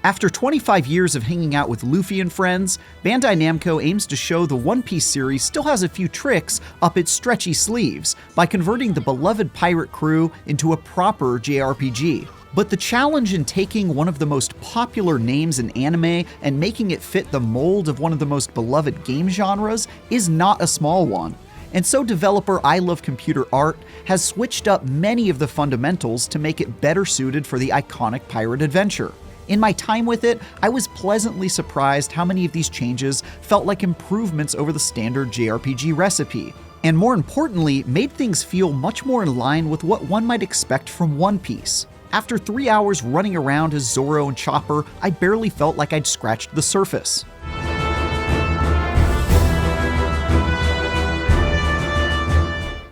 After 25 years of hanging out with Luffy and friends, Bandai Namco aims to show the One Piece series still has a few tricks up its stretchy sleeves by converting the beloved pirate crew into a proper JRPG. But the challenge in taking one of the most popular names in anime and making it fit the mold of one of the most beloved game genres is not a small one. And so developer I Love Computer Art has switched up many of the fundamentals to make it better suited for the iconic pirate adventure. In my time with it, I was pleasantly surprised how many of these changes felt like improvements over the standard JRPG recipe, and more importantly, made things feel much more in line with what one might expect from One Piece. After 3 hours running around as Zoro and Chopper, I barely felt like I'd scratched the surface.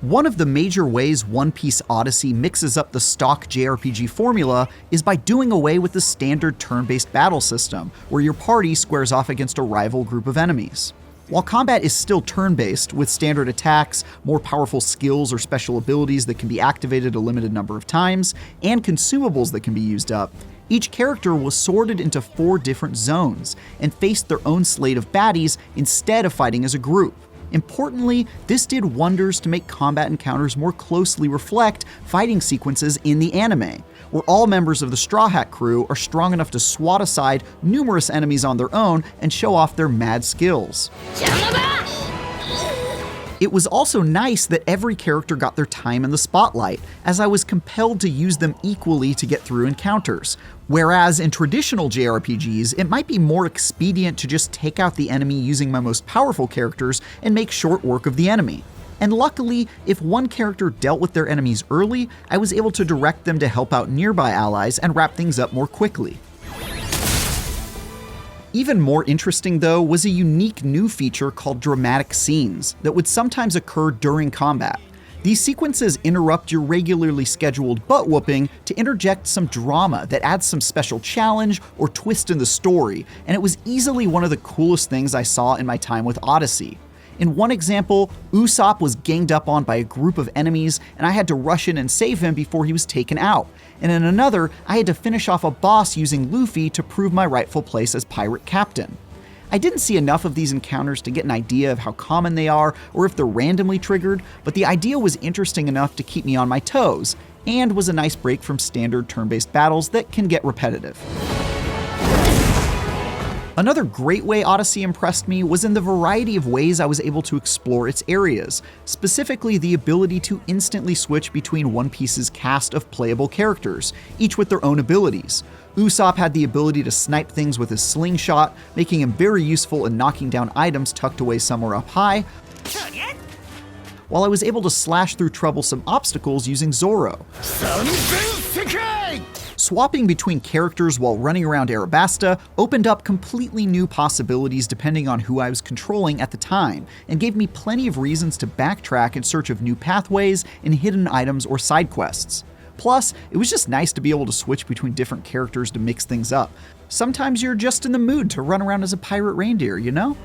One of the major ways One Piece Odyssey mixes up the stock JRPG formula is by doing away with the standard turn-based battle system, where your party squares off against a rival group of enemies. While combat is still turn-based, with standard attacks, more powerful skills or special abilities that can be activated a limited number of times, and consumables that can be used up, each character was sorted into 4 different zones and faced their own slate of baddies instead of fighting as a group. Importantly, this did wonders to make combat encounters more closely reflect fighting sequences in the anime, where all members of the Straw Hat crew are strong enough to swat aside numerous enemies on their own and show off their mad skills. It was also nice that every character got their time in the spotlight, as I was compelled to use them equally to get through encounters. Whereas in traditional JRPGs, it might be more expedient to just take out the enemy using my most powerful characters and make short work of the enemy. And luckily, if one character dealt with their enemies early, I was able to direct them to help out nearby allies and wrap things up more quickly. Even more interesting, though, was a unique new feature called dramatic scenes that would sometimes occur during combat. These sequences interrupt your regularly scheduled butt-whooping to interject some drama that adds some special challenge or twist in the story, and it was easily one of the coolest things I saw in my time with Odyssey. In one example, Usopp was ganged up on by a group of enemies, and I had to rush in and save him before he was taken out. And in another, I had to finish off a boss using Luffy to prove my rightful place as pirate captain. I didn't see enough of these encounters to get an idea of how common they are or if they're randomly triggered, but the idea was interesting enough to keep me on my toes, and was a nice break from standard turn-based battles that can get repetitive. Another great way Odyssey impressed me was in the variety of ways I was able to explore its areas, specifically the ability to instantly switch between One Piece's cast of playable characters, each with their own abilities. Usopp had the ability to snipe things with his slingshot, making him very useful in knocking down items tucked away somewhere up high, while I was able to slash through troublesome obstacles using Zoro. Swapping between characters while running around Arabasta opened up completely new possibilities depending on who I was controlling at the time, and gave me plenty of reasons to backtrack in search of new pathways and hidden items or side quests. Plus, it was just nice to be able to switch between different characters to mix things up. Sometimes you're just in the mood to run around as a pirate reindeer, you know?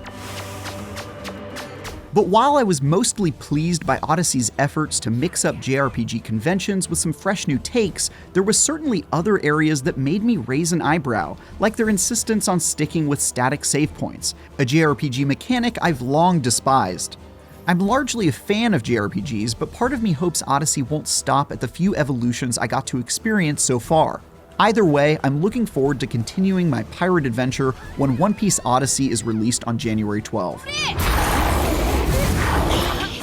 But while I was mostly pleased by Odyssey's efforts to mix up JRPG conventions with some fresh new takes, there was certainly other areas that made me raise an eyebrow, like their insistence on sticking with static save points, a JRPG mechanic I've long despised. I'm largely a fan of JRPGs, but part of me hopes Odyssey won't stop at the few evolutions I got to experience so far. Either way, I'm looking forward to continuing my pirate adventure when One Piece Odyssey is released on January 12.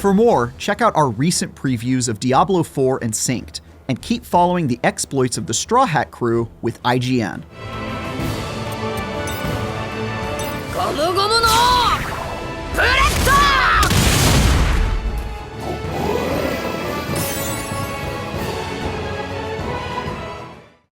For more, check out our recent previews of Diablo 4 and Synced, and keep following the exploits of the Straw Hat crew with IGN. Gomu gomu no!